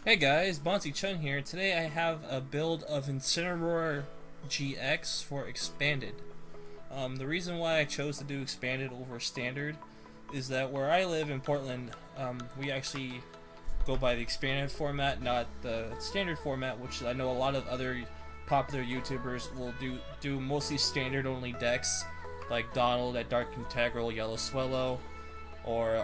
Hey guys, Bonzi Chun here. Today I have a build of Incineroar-GX for Expanded. The reason why I chose to do Expanded over Standard is that where I live in Portland, we actually go by the Expanded format, not the Standard format, which I know a lot of other popular YouTubers will do mostly Standard only decks, like Donald at Dark Integral, Yellow Swellow, or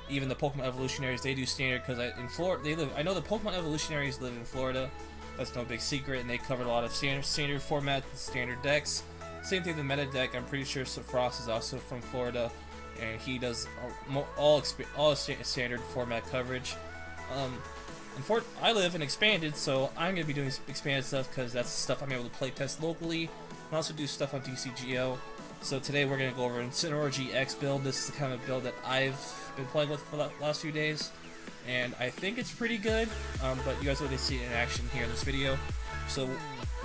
even the Pokemon Evolutionaries. They do Standard because in Florida I know the Pokemon Evolutionaries live in Florida. That's no big secret, and they covered a lot of standard format, standard decks. Same thing with the meta deck. I'm pretty sure Frost is also from Florida, and he does all standard format coverage. I live in Expanded, so I'm gonna be doing Expanded stuff because that's stuff I'm able to play test locally, and also do stuff on TCGO. So today we're going to go over Incineroar-GX build. This is the kind of build that I've been playing with for the last few days, and I think it's pretty good, but you guys will get to see it in action here in this video. So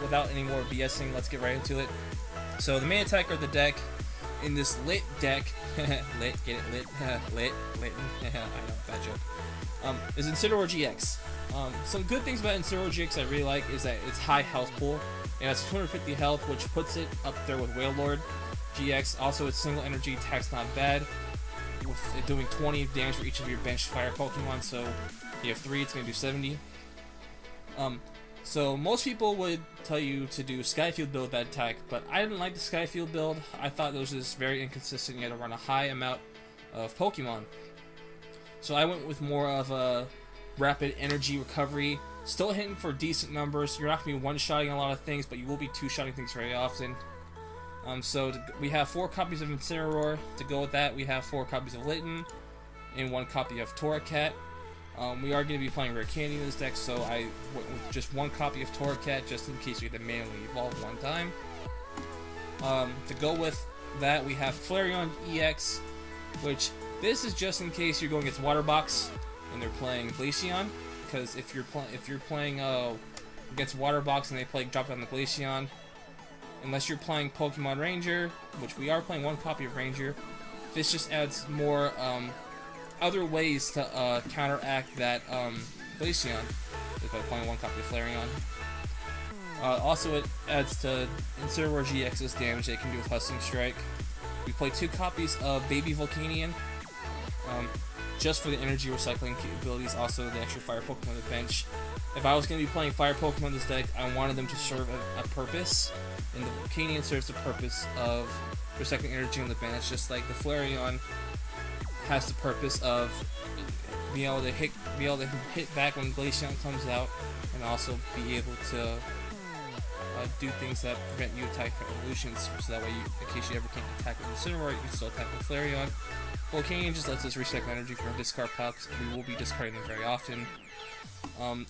without any more BSing, let's get right into it. So the main attacker of the deck in this Litt deck, Litt, get it, Litt, Litt, I know, bad joke, is Incineroar-GX. Some good things about Incineroar-GX I really like is that it's high health pool, and it's 250 health, which puts it up there with Wailord GX. Also, its single energy attack's not bad, with it doing 20 damage for each of your benched fire Pokemon. So you have 3, it's going to do 70. So most people would tell you to do Skyfield build with that attack, but I didn't like the Skyfield build. I thought it was just very inconsistent. You had to run a high amount of Pokemon. So I went with more of a rapid energy recovery. Still hitting for decent numbers. You're not going to be one-shotting a lot of things, but you will be two-shotting things very often. We have 4 copies of Incineroar. To go with that, we have 4 copies of Litten and 1 copy of Torracat. We are going to be playing Rare Candy in this deck, so I went with just 1 copy of Torracat, just in case we have to manually evolve one time. To go with that, we have Flareon-EX, which this is just in case you're going against Water Box and they're playing Glaceon, because if you're playing against Water Box and they drop down the Glaceon, unless you're playing Pokemon Ranger, which we are playing 1 copy of Ranger, this just adds more other ways to counteract that Glaceon if I'm playing 1 copy of Flareon. Also, it adds to Incineroar-GX's damage they can do with Hustling Strike. We play 2 copies of Baby Volcanion, just for the energy recycling capabilities, also the extra fire Pokemon on the bench. If I was going to be playing fire Pokemon in this deck, I wanted them to serve a purpose, and the Volcanion serves the purpose of recycling energy on the bench, just like the Flareon has the purpose of being able to hit back when Glaceon comes out, and also be able to do things that prevent you attacking evolutions, so that way, in case you ever can't attack with Incineroar, you can still attack with Flareon. Volcanion just lets us recycle energy from our discard pile, because we will be discarding them very often.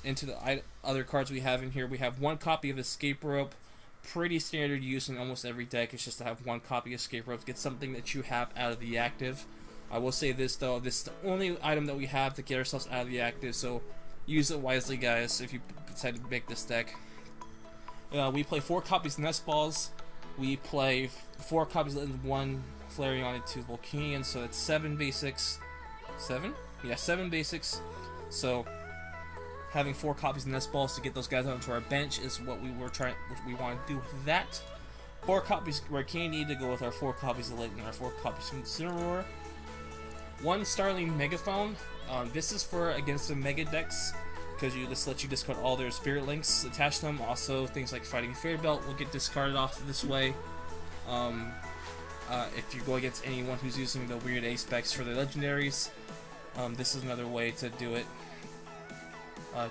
Into the other cards we have in here, we have 1 copy of Escape Rope. Pretty standard use in almost every deck. It's just to have 1 copy of Escape Rope to get something that you have out of the active. I will say this though, this is the only item that we have to get ourselves out of the active, so use it wisely, guys, if you decide to make this deck. We play 4 copies of Nest Balls. We play 4 copies of 1 Flareon into Volcanion, so it's 7 basics. 7? Yeah, 7 basics. So having 4 copies of Nest Balls to get those guys onto our bench is what we want to do with that. 4 copies of Rare Candy to go with our 4 copies of Litt and our 4 copies of Incineroar. 1 Startling Megaphone. This is for against the Mega decks, because this lets you discard all their Spirit Links attached to them. Also, things like Fighting Fairy Belt will get discarded off this way. If you go against anyone who's using the weird A-specs for the legendaries, this is another way to do it.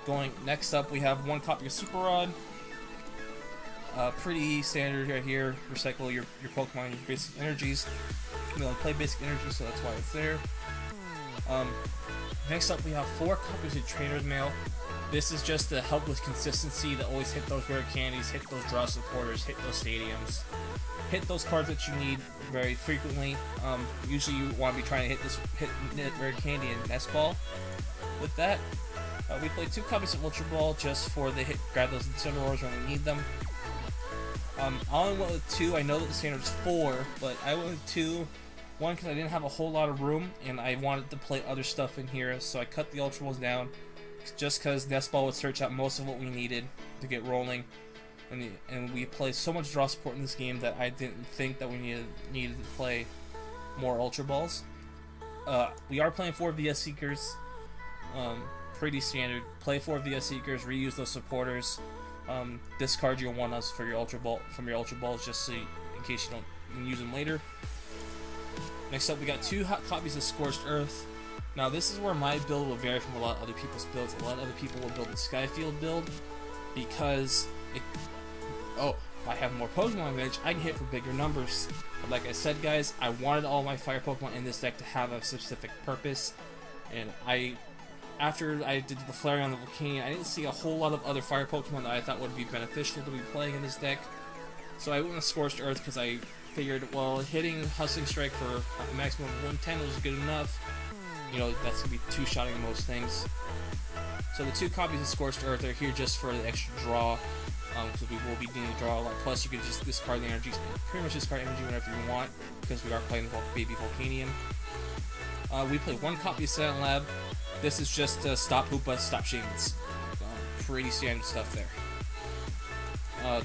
Going next up, we have 1 copy of Super Rod. Pretty standard right here. Recycle your Pokemon, your basic energies. We only play basic energies, so that's why it's there. Next up, we have 4 copies of Trainers Mail. This is just to help with consistency, to always hit those rare candies, hit those draw supporters, hit those stadiums, hit those cards that you need very frequently. Usually you want to be trying to hit rare candy and Nest Ball. With that, we play 2 copies of Ultra Ball just for the grab those Incineroars when we need them. I only went with 2. I know that the standard is 4, but I went with 2. One, because I didn't have a whole lot of room, and I wanted to play other stuff in here, so I cut the Ultra Balls down just because Nest Ball would search out most of what we needed to get rolling. And we play so much draw support in this game that I didn't think that we needed to play more Ultra Balls. We are playing 4 VS Seekers, pretty standard. Play 4 VS Seekers, reuse those supporters, discard your 1-ups for your Ultra Balls just so in case you don't use them later. Next up, we got 2 hot copies of Scorched Earth. Now this is where my build will vary from a lot of other people's builds. A lot of other people will build the Skyfield build because if I have more Pokemon on bench, I can hit for bigger numbers. But like I said, guys, I wanted all my fire Pokemon in this deck to have a specific purpose, and after I did the Flareon and the Volcanion, I didn't see a whole lot of other fire Pokemon that I thought would be beneficial to be playing in this deck. So I went with Scorched Earth because I figured, well, hitting Hustling Strike for a maximum of 110 was good enough. You know, that's going to be 2-shotting most things. So the 2 copies of Scorched Earth are here just for the extra draw, because we will be needing to draw a lot. Plus, you can just discard the energy, pretty much discard energy whenever you want, because we are playing the Baby Volcanion. We play 1 copy of Silent Lab. This is just to stop Hoopa, stop Shamans. Pretty standard stuff there.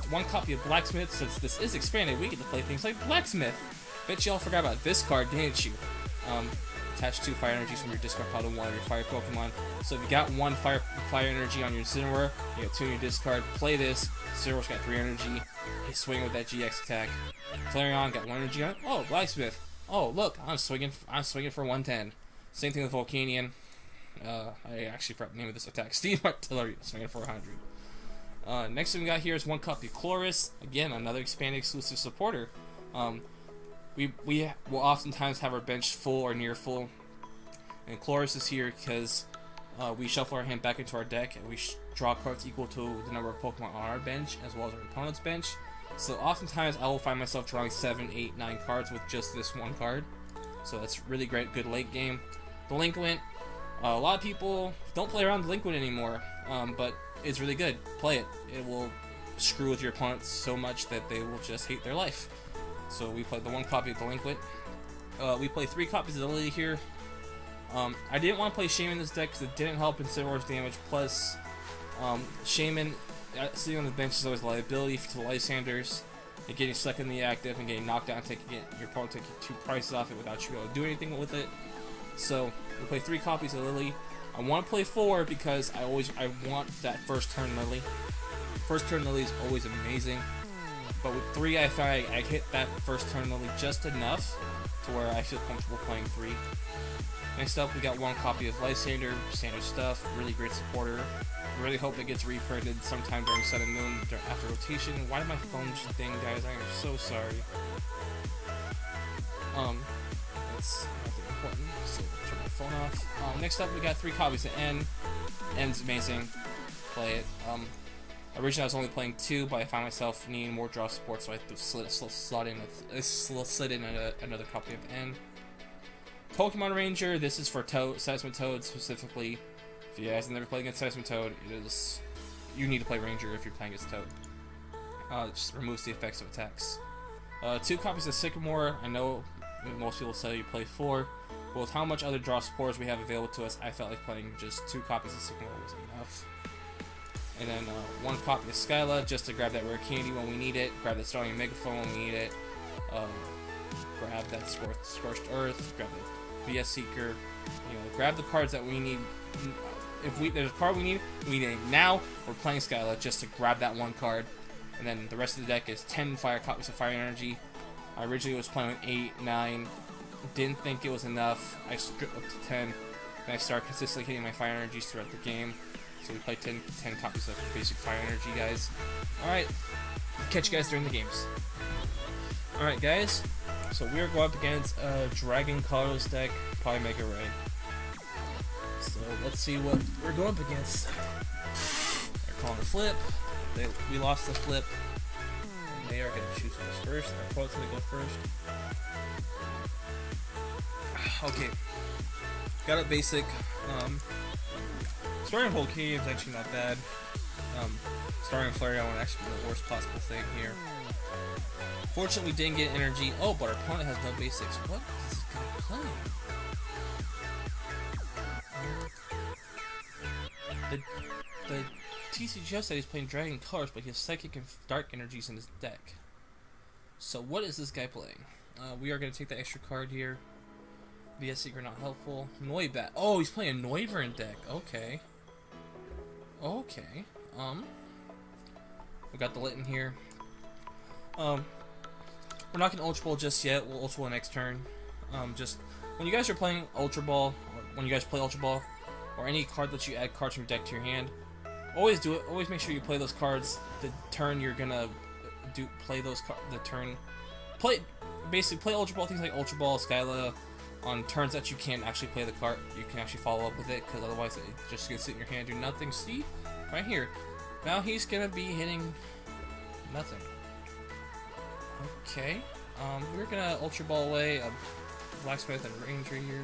1 copy of Blacksmith. Since this is expanded, we get to play things like Blacksmith. Bet y'all forgot about this card, didn't you? Attach 2 fire energies from your discard pile to one of your fire Pokemon. So if you got 1 fire energy on your Incineroar, you got 2 in your discard. Play this. Incineroar's got 3 energy. You swing with that GX attack. Flareon got 1 energy on it. Oh, Blacksmith. Oh, look, I'm swinging for 110. Same thing with Volcanion. I actually forgot the name of this attack. Steam Artillery, swinging for 100. Next thing we got here is 1 copy of Colress. Again, another expanded exclusive supporter. We will oftentimes have our bench full or near full, and Colress is here because we shuffle our hand back into our deck and we draw cards equal to the number of Pokemon on our bench as well as our opponent's bench. So oftentimes I will find myself drawing 7, 8, 9 cards with just this 1 card. So that's really great, good late game. Delinquent. A lot of people don't play around Delinquent anymore, but it's really good. Play it. It will screw with your opponents so much that they will just hate their life. So we played the 1 copy of Delinquent. We play 3 copies of Lillie here. I didn't want to play Shaman in this deck because it didn't help Incineroar's damage. Plus, Shaman sitting on the bench is always a liability to the Lysanders. And getting stuck in the active and getting knocked out and your opponent taking 2 prices off it without you being able to do anything with it. So we play 3 copies of Lillie. I want to play 4 because I want that first turn Lillie. First turn Lillie is always amazing. But with 3, I find I hit that first turn Lillie just enough to where I feel comfortable playing 3. Next up, we got 1 copy of Lysandre, standard stuff, really great supporter. Really hope it gets reprinted sometime during Sun and Moon after rotation. Why did my phone just ding, guys? I am so sorry. That's nothing important, so I'll turn my phone off. Next up, we got 3 copies of N. N's amazing. Play it. Originally, I was only playing 2, but I found myself needing more draw support, so I slid in another copy of N. Pokemon Ranger, this is for Seismitoad specifically. If you guys have never played against Seismitoad, you need to play Ranger if you're playing against Toad. It just removes the effects of attacks. 2 copies of Sycamore. I know most people say you play 4, but with how much other draw supporters we have available to us, I felt like playing just 2 copies of Sycamore was enough. And then 1 copy of Skyla, just to grab that rare candy when we need it, grab that Startling Megaphone when we need it, grab that Scorched Earth, grab the VS Seeker, grab the cards that we need. If there's a card we need it now. We're playing Skyla just to grab that 1 card, and then the rest of the deck is 10 copies of Fire Energy. I originally was playing with 8, 9, didn't think it was enough. I stripped up to 10, and I started consistently hitting my Fire Energies throughout the game. So we played 10 copies of basic Fire Energy, guys. Alright, catch you guys during the games. Alright, guys, so we are going up against Dragon Colorless deck, probably make it right. So let's see what we're going up against. They're calling a flip. We lost the flip. And they are going to choose us first. Our opponent's going to go first. Okay. Got a basic. Starting Volcanion is actually not bad. Starting Flareon would actually be the worst possible thing here. Fortunately, we didn't get energy. Oh, but our opponent has no basics. What is this guy playing? the TCGF said he's playing Dragon Colors, but he has Psychic and Dark Energies in his deck. So what is this guy playing? We are going to take the extra card here. VS Seeker not helpful. Noibat. Oh, he's playing a Noivern deck. Okay. Okay. We got the Litten here. We're not going to Ultra Ball just yet. We'll Ultra Ball next turn. Just when you guys are playing Ultra Ball, or when you guys play Ultra Ball, or any card that you add cards from your deck to your hand, always do it. Always make sure you play those cards the turn you're gonna play those the turn. Basically play Ultra Ball, things like Ultra Ball, Skyla, on turns that you can't actually play the card. You can actually follow up with it, because otherwise it just gonna sit in your hand, do nothing. See, right here. Now he's gonna be hitting nothing. Okay. We're gonna Ultra Ball away a Blacksmith and Ranger here.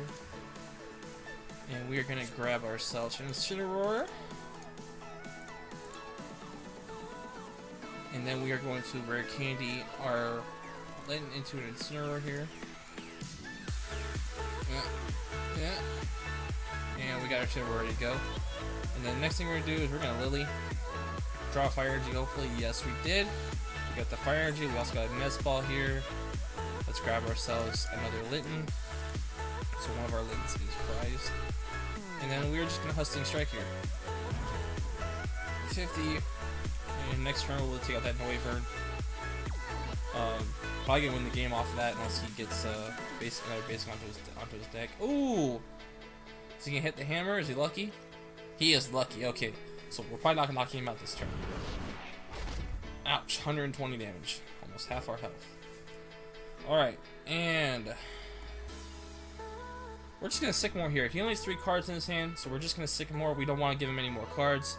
And we are going to grab ourselves an Incineroar. And then we are going to Rare Candy our Litten into an Incineroar here. And we got our Incineroar ready to go. And then the next thing we're going to do is we're going to Lillie. Draw a Fire Energy, hopefully. Yes, we did. We got the Fire Energy. We also got a Nest Ball here. Let's grab ourselves another Litten. So one of our Littens is prized. And then we're just going to Hustling Strike here. 50. And next turn we'll take out that Noivern. Probably going to win the game off of that unless he gets another basic onto his deck. Ooh! Is he going to hit the hammer? Is he lucky? He is lucky. Okay. So we're probably not going to knock him out this turn. Ouch. 120 damage. Almost half our health. Alright. And we're just going to Sycamore here. He only has 3 cards in his hand, so we're just going to Sycamore. We don't want to give him any more cards.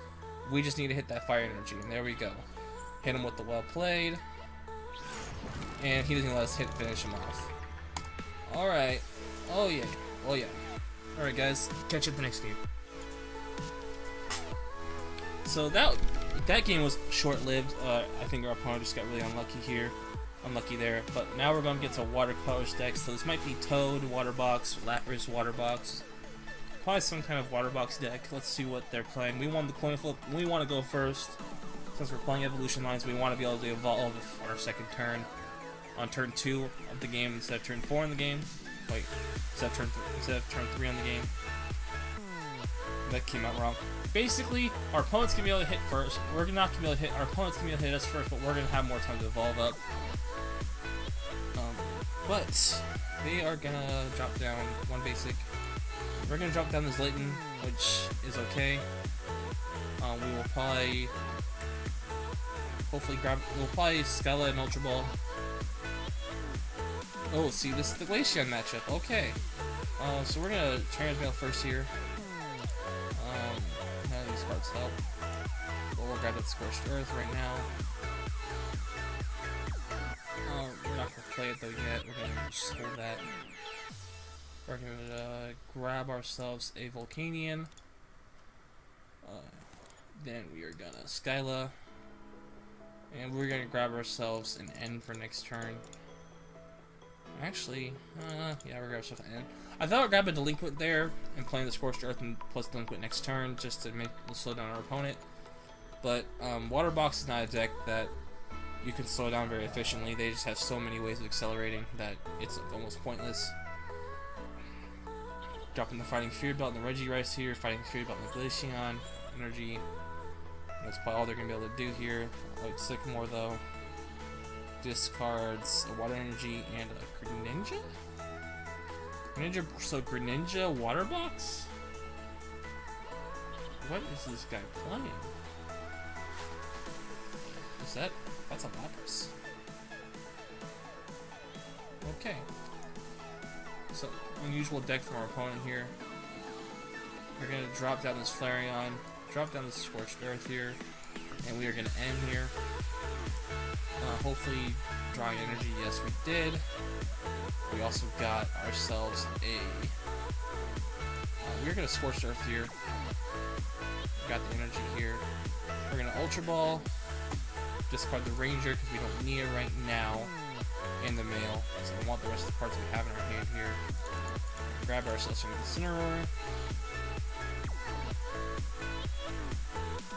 We just need to hit that Fire Energy, and there we go. Hit him with the Well Played. And he doesn't let us finish him off. Alright. Oh yeah. Oh yeah. Alright guys, catch you at the next game. So that game was short-lived. I think our opponent just got really unlucky there. But now we're going to get to Watercolors deck. So this might be Toad, Water Box, Lapras, Water Box. Probably some kind of Water Box deck. Let's see what they're playing. We want the coin flip. We want to go first. Since we're playing Evolution Lines, we want to be able to evolve our second turn on turn 2 of the game instead of turn 4 in the game. Wait, instead of turn 3 on the game. That came out wrong. Basically, our opponents can be able to hit first. We're not going to be able to hit. Our opponents can be able to hit us first, but we're going to have more time to evolve up. But they are going to drop down one basic. We're going to drop down this Litten, which is okay. We will probably we'll probably Skyla and Ultra Ball. Oh, see, this is the Glaceon matchup. Okay. So we're going to Trainers Mail first here. None of these cards help. But we'll grab that Scorched Earth right now. We're not going to play it though yet. We're going to just hold that. We're going to grab ourselves a Volcanion. Then we are going to Skyla. And we're going to grab ourselves an N for next turn. Actually, yeah, we're going to grab ourselves an N. I thought I'd grab a Delinquent there and playing the Scorched Earth and plus Delinquent next turn just to slow down our opponent. But Water Box is not a deck that you can slow down very efficiently. They just have so many ways of accelerating that it's almost pointless. Dropping the Fighting Fear Belt and the Regice here, Fighting Fear Belt and the Glaceon Energy. That's probably all they're going to be able to do here. Like Sycamore though. Discards a Water Energy and a Greninja? Greninja Water Box? What is this guy playing? That's a Lapras. Okay. So, unusual deck from our opponent here. We're going to drop down this Flareon, drop down this Scorched Earth here, and we are going to end here. Hopefully, drawing energy. Yes, we did. We also got ourselves a. We're going to Scorched Earth here. We got the energy here. We're going to Ultra Ball. Discard the Ranger because we don't need it right now. And the Mail. So we want the rest of the cards we have in our hand here. Grab ourselves some Incineroar.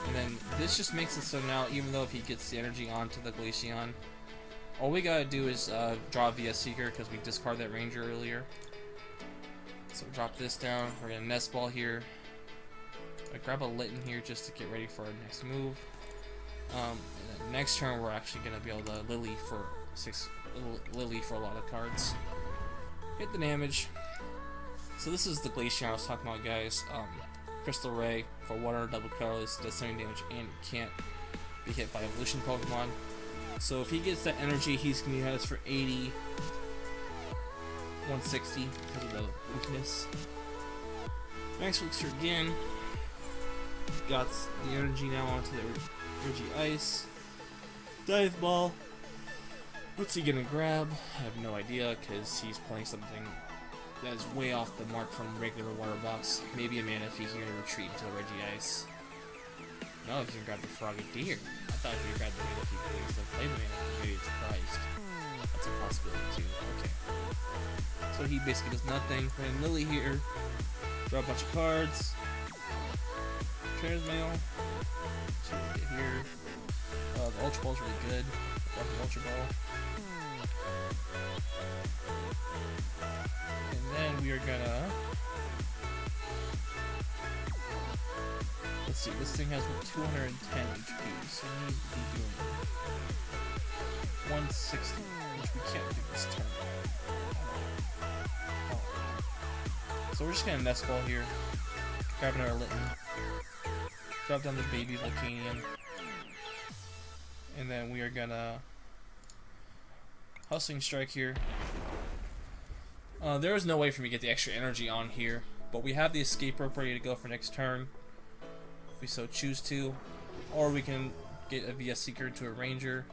And then this just makes it so now, even though if he gets the energy onto the Glaceon, all we gotta do is draw via Seeker because we discarded that Ranger earlier. So drop this down. We're gonna Nest Ball here. I grab a Litten here just to get ready for our next move. And then next turn we're actually gonna be able to Lillie for a lot of cards. Hit the damage. So this is the Glaceon I was talking about, guys. Crystal Ray for 1 double colorless, does 70 damage, and can't be hit by evolution Pokemon. So if he gets that energy, he's gonna have this for 80, 160 because of the weakness. Max Elixir again. Got the energy now onto the Regi-Ice. Dive Ball. What's he gonna grab? I have no idea because he's playing something that is way off the mark from regular Water Box. Maybe a Manaphy here to retreat into the Regi-Ice. No, he's gonna grab the Frogadier. I thought he would grab the Manaphy because he still played the Manaphy. Maybe it's surprised. That's a possibility too. Okay. So he basically does nothing. We're in Lillie here. Draw a bunch of cards. Trainers Mail. See what we get here. The Ultra Ball is really good. Love the Ultra Ball. And then we are gonna. Let's see, this thing has 210 HP, so we need to be doing 160, which we can't do this turn. So we're just gonna Nest Ball here, grabbing our Litten, drop down the baby Volcanion, and then we are gonna Hustling Strike here. There is no way for me to get the extra energy on here, but we have the Escape Rope ready to go for next turn, if we so choose to, or we can get a VS Seeker to a Ranger.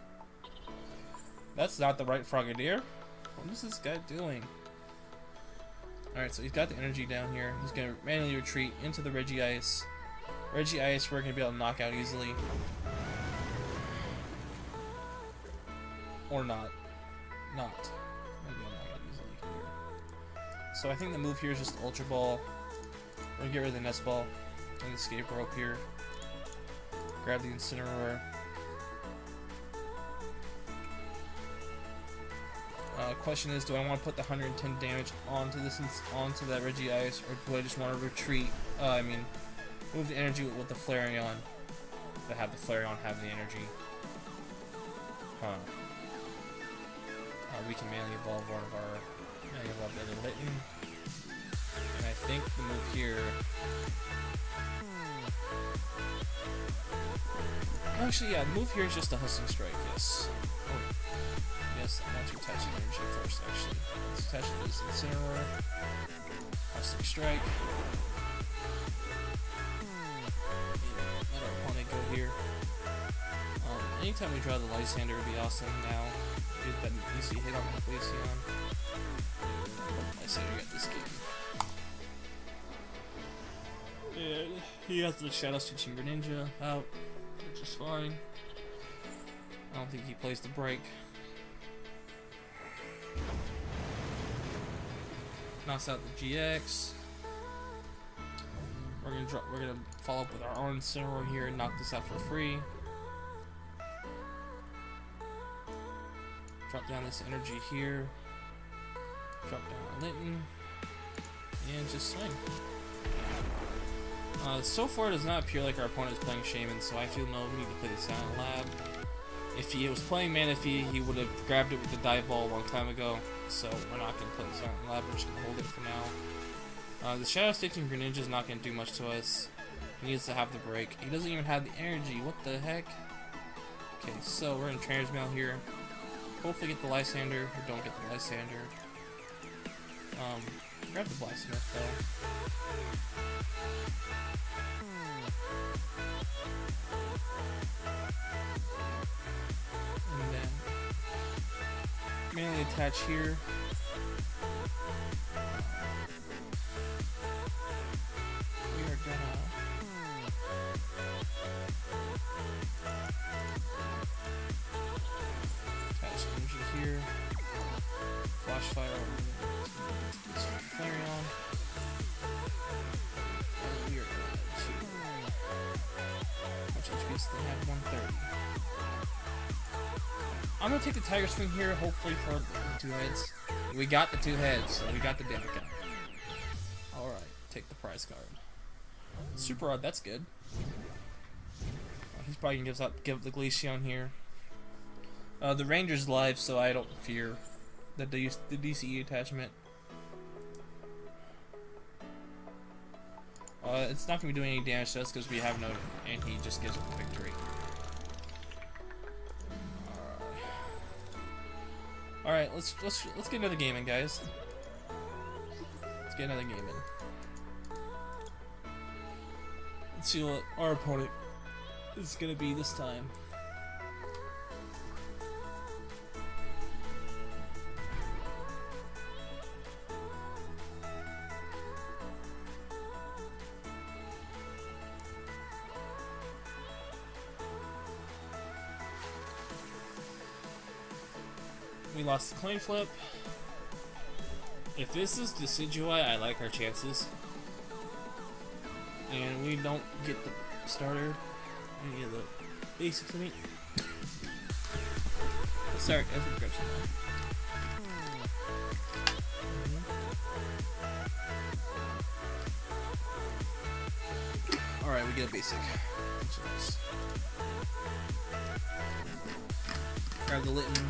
That's not the right Frogadier. What is this guy doing? Alright, so he's got the energy down here. He's going to manually retreat into the Regi-Ice. Regi-Ice we're going to be able to knock out easily. Or not. Not. Maybe I'll knock out easily here. So I think the move here is just Ultra Ball. We're going to get rid of the Nest Ball and the Escape Rope here. Grab the Incineroar. Question is, do I want to put the 110 damage onto that Regi-Ice, or do I just want to retreat? Move the energy with the Flareon, to have the Flareon have the energy. We can manually evolve the other Litten, and I think the move here. Actually, yeah, the move here is just a Hustling Strike. Yes. Oh. Yes, I want to attach the energy first, actually. Let's attach it to this Incineroar. Hustling Strike. Let our opponent go here. Anytime we draw the Lysandre would be awesome now. Get that easy hit on the Glaceon. Lysandre got this game. And he has the Shadow Stitching Greninja out, which is fine. I don't think he plays the break. Knocks out the GX. We're gonna follow up with our own Incineroar here and knock this out for free. Drop down this energy here. Drop down a Litten. And just swing. So far it does not appear like our opponent is playing Shaman, so I feel no need to play the Silent Lab. If he was playing Manaphy, he would have grabbed it with the Dive Ball a long time ago, so we're not going to play the Silent Lab, we're just going to hold it for now. The Shadow Stitching Greninja is not going to do much to us. He needs to have the break. He doesn't even have the energy, what the heck? Okay, so we're in Trainers Mail here. Hopefully get the Lysandre, or don't get the Lysandre. Grab the Blacksmith though. And then manually attach here. We are gonna attach energy here. Flash fire over this Flareon. And we are going to Yes, they have 130. I'm gonna take the Tiger Swing here, hopefully for the 2 heads. We got the 2 heads, so we got the Danica. Alright, take the prize card. Super Rod, that's good. He's probably gonna give up the Glaceon here. The Ranger's live, so I don't fear the DCE attachment. It's not gonna be doing any damage to us because we have no, and he just gives us the victory. Alright, let's get another game in, guys. Let's get another game in. Let's see what our opponent is gonna be this time. We lost the coin flip. If this is Decidueye, I like our chances. And we don't get the starter. Any of the basics in it. Let's start as we grab some. Alright, we get a basic. Grab the Litten.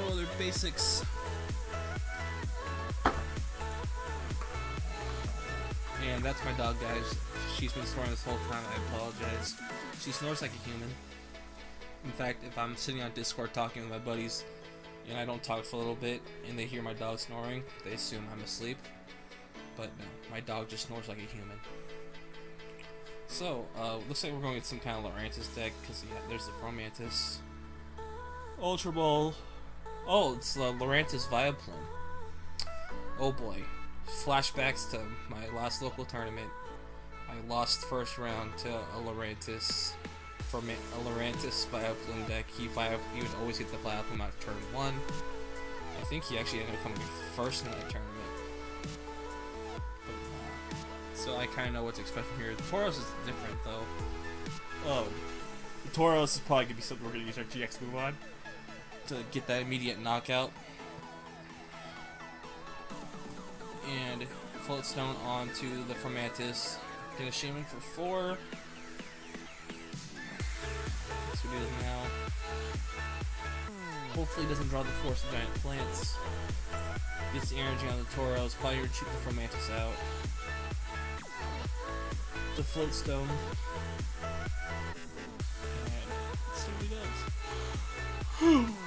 No other basics. And that's my dog, guys. She's been snoring this whole time. I apologize. She snores like a human. In fact, if I'm sitting on Discord talking with my buddies and I don't talk for a little bit and they hear my dog snoring, they assume I'm asleep. But no, my dog just snores like a human. So, looks like we're going to get some kind of Lurantis deck because yeah, there's the Fromantis. Ultra Ball. Oh, it's Lurantis Vileplume. Oh boy. Flashbacks to my last local tournament. I lost first round to a Lurantis Vileplume deck. He would always get the Vileplume out of turn 1. I think he actually ended up coming first in that tournament. So I kind of know what to expect from here. The Tauros is different though. Oh, the Tauros is probably going to be something we're going to use our GX move on to get that immediate knockout. And Floatstone onto the Fromantis. Get a Shaman for 4. That's what it is now. Hopefully it doesn't draw the Force of Giant Plants. Gets the energy on the Tauros. Probably going to cheat the Fromantis out. The Floatstone. And let's see what he does.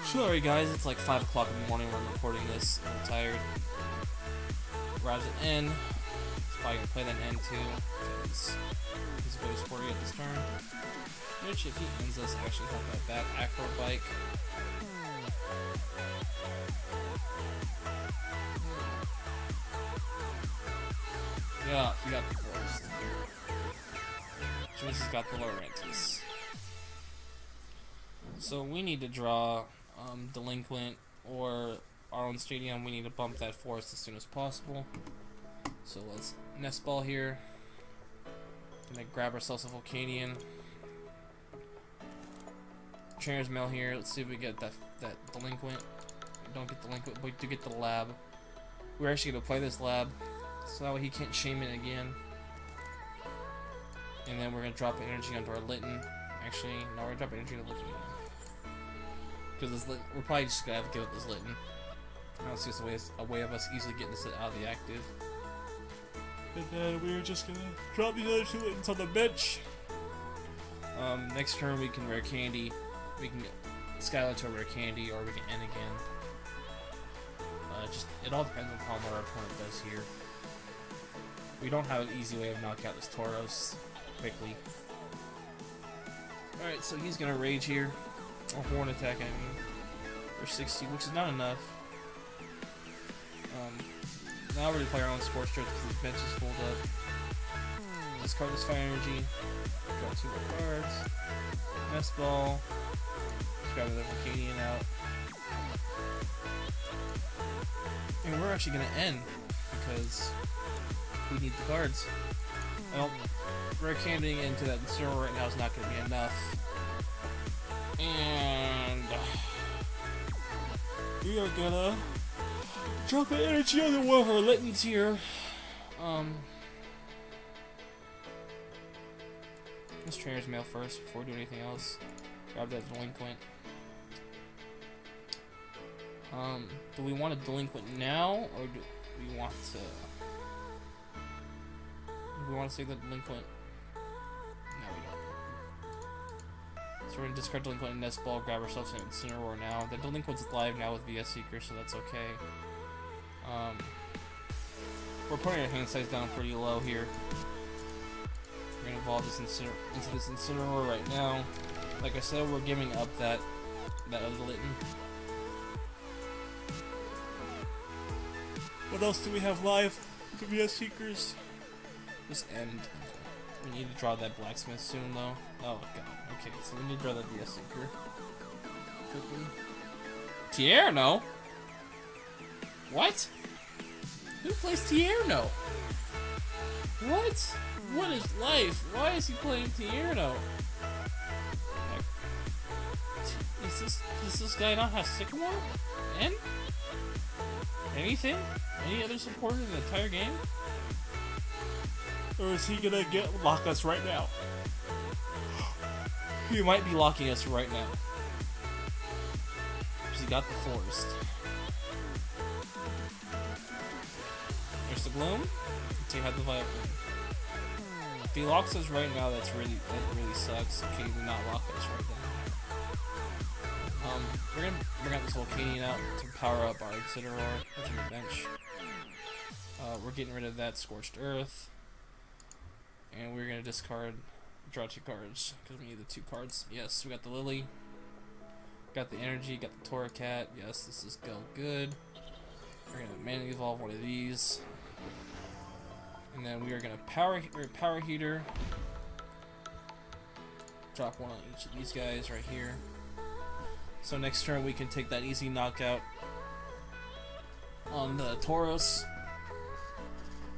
Sorry guys, it's like 5 o'clock in the morning when I'm recording this. I'm tired. Grabs an N. He's probably gonna play that N too, because he's very sporty at this turn. Which, if he ends us, actually not that bad. Acro Bike. Yeah, he got the Forest. Joyce has got the Lurantis. So we need to draw Delinquent or our own Stadium. We need to bump that Forest as soon as possible. So let's Nest Ball here. Gonna grab ourselves a Volcanion. Trainers Mail here. Let's see if we get that Delinquent. We don't get Delinquent, but we do get the Lab. We're actually gonna play this Lab, so that way he can't Shaman again. And then we're gonna drop energy onto our Litten. Actually, no, we're gonna drop energy onto Litten. Because we're probably just gonna have to give up this Litten. I don't see a way of us easily getting this out of the active. And then we're just gonna drop these other 2 Littens on the bench. Next turn we can Rare Candy. We can get Skyla to a Rare Candy, or we can end again. It all depends on what our opponent does here. We don't have an easy way of knocking out this Tauros quickly. Alright, so he's gonna Rage here. Or Horn Attack, I mean. For 60, which is not enough. Now we're gonna play our own Scorched Earth because his bench is full up. Discard this Fire Energy. Draw 2 more cards. Nest Ball. Let's grab the Volcanion out. And we're actually gonna end because we need the cards. I don't. Rare Candy into that Incineroar right now is not going to be enough. And we are gonna drop the energy on the one of our Littens here. Let's Trainers Mail first before we do anything else. Grab that Delinquent. Do we want a Delinquent now, or do we want to? Do we want to save the Delinquent? No, we don't. So we're gonna discard Delinquent and Nest Ball, grab ourselves an Incineroar now. The Delinquent's live now with VS Seeker, so that's okay. We're putting our hand size down pretty low here. We're gonna evolve this into this Incineroar right now. Like I said, we're giving up that other Litten. What else do we have live? The VS Seekers. Just end. We need to draw that Blacksmith soon, though. Oh god. Okay, so we need to draw that VS Seeker quickly. Tierno? What? Who plays Tierno? What? What is life? Why is he playing Tierno? Does this guy not have Sycamore? And? Anything? Any other support in the entire game? Or is he gonna lock us right now? He might be locking us right now. Because he got the Forest. There's the Gloom. He had the Vileplume. If he locks us right now, that really sucks. Okay, he did not lock us right now. We're gonna bring out this Volcanion out to power up our Incineroar, which is on the bench. We're getting rid of that Scorched Earth. And we're gonna draw 2 cards, because we need the 2 cards. Yes, we got the Lillie. Got the energy, got the Torracat. Yes, this is good. We're gonna manually evolve one of these. And then we are gonna power heater. Drop one on each of these guys right here. So next turn we can take that easy knockout on the Tauros.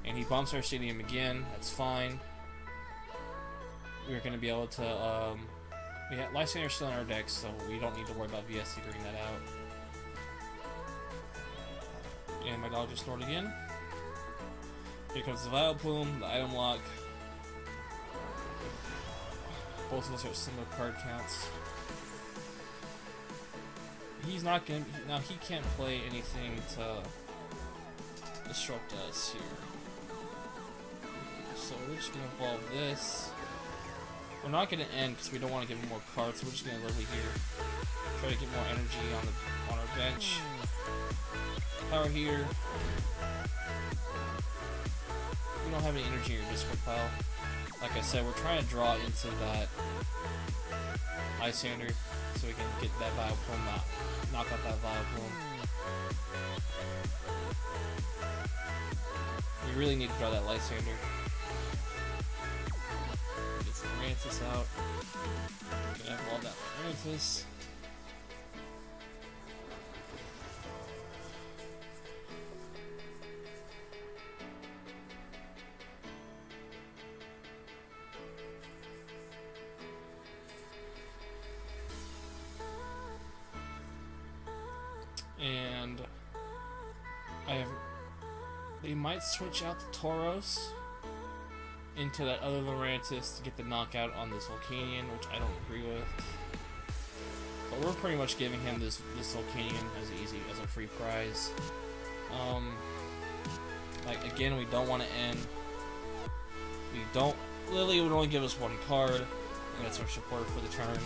And he bumps our stadium again, that's fine. We're going to be able to, we have Lysandre still in our deck, so we don't need to worry about VS figuring that out. And my dog just snored again. Here comes the Vileplume, the item lock. Both of us are similar card counts. He's not gonna. Now he can't play anything to disrupt us here. So we're just gonna evolve this. We're not gonna end because we don't want to give him more cards. So we're just gonna Lillie here. Try to get more energy on our bench. Power here. We don't have any energy in your discard pile. Like I said, we're trying to draw into that Lysandre so we can get that Vileplume, knock out that Vileplume. We really need to draw that Lysandre. Get some Rantis out. Gonna have all that Rantis. And they might switch out the Tauros into that other Lurantis to get the knockout on this Volcanion, which I don't agree with. But we're pretty much giving him this Volcanion as a free prize. Like again, we don't want to end. Lillie would only give us 1 card, and that's our support for the turn.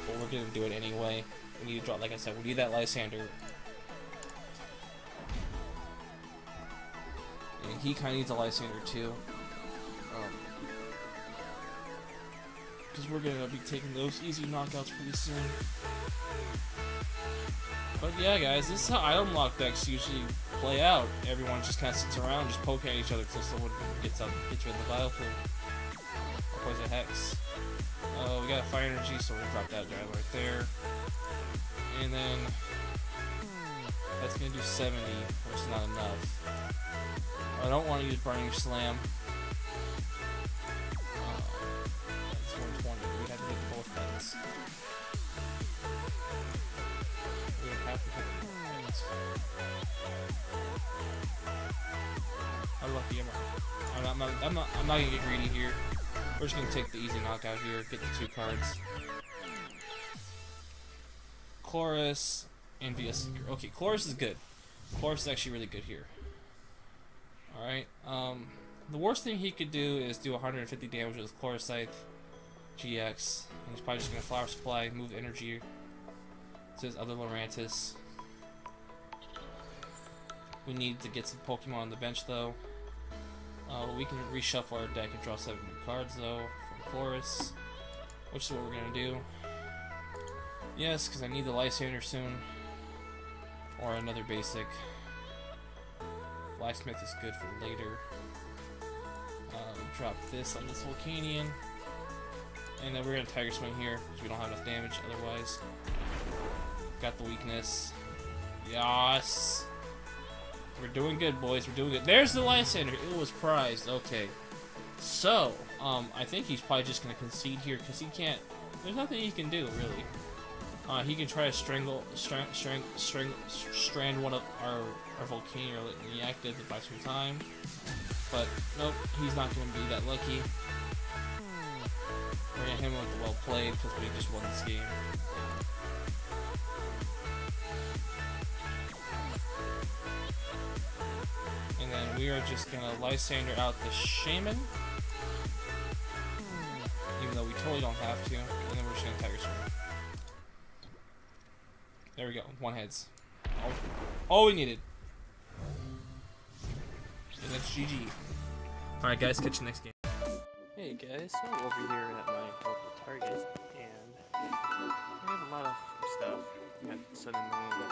But we're gonna do it anyway. We need to draw, like I said, we need that Lysandre. And he kind of needs a Lysandre too. Because we're going to be taking those easy knockouts pretty soon. But yeah, guys, this is how item lock decks usually play out. Everyone just kind of sits around, just poking at each other until someone gets rid of the Vileplume. Or plays a Hex. We got a Fire Energy, so we'll drop that guy right there. And then that's going to do 70, which is not enough. I don't want to use Burning Slam. heads. We don't have to hit heads. How lucky am I? I'm not gonna get greedy here. We're just gonna take the easy knockout here, get the 2 cards. Colress and via Seeker. Okay, Colress is good. Colress is actually really good here. Alright, the worst thing he could do is do 150 damage with Colress GX. He's probably just gonna Flower Supply, move energy to his other Lurantis. We need to get some Pokemon on the bench though. We can reshuffle our deck and draw 7 new cards though from Colress, which is what we're gonna do. Yes, because I need the Lysandre soon, or another basic. Blacksmith is good for later. Drop this on this Volcanion, and then we're gonna Tiger Swing here because we don't have enough damage otherwise. Got the weakness. Yes. We're doing good, boys. We're doing good. There's the Lysandre. It was prized. Okay. So, I think he's probably just going to concede here because he can't... There's nothing he can do, really. He can try to strand one of our Volcanion or Litt EX to buy some time. But, nope. He's not going to be that lucky. We're going to hit him with the well played because we just won this game. And then we are just gonna Lysandre out the Shaman, even though we totally don't have to. And then we're just gonna Tiger Swing. There we go, 1 heads. All we needed. And that's GG. Alright guys, catch you next game. Hey guys, so I'm over here at my local Target, and I have a lot of stuff. I got Sun and Moon,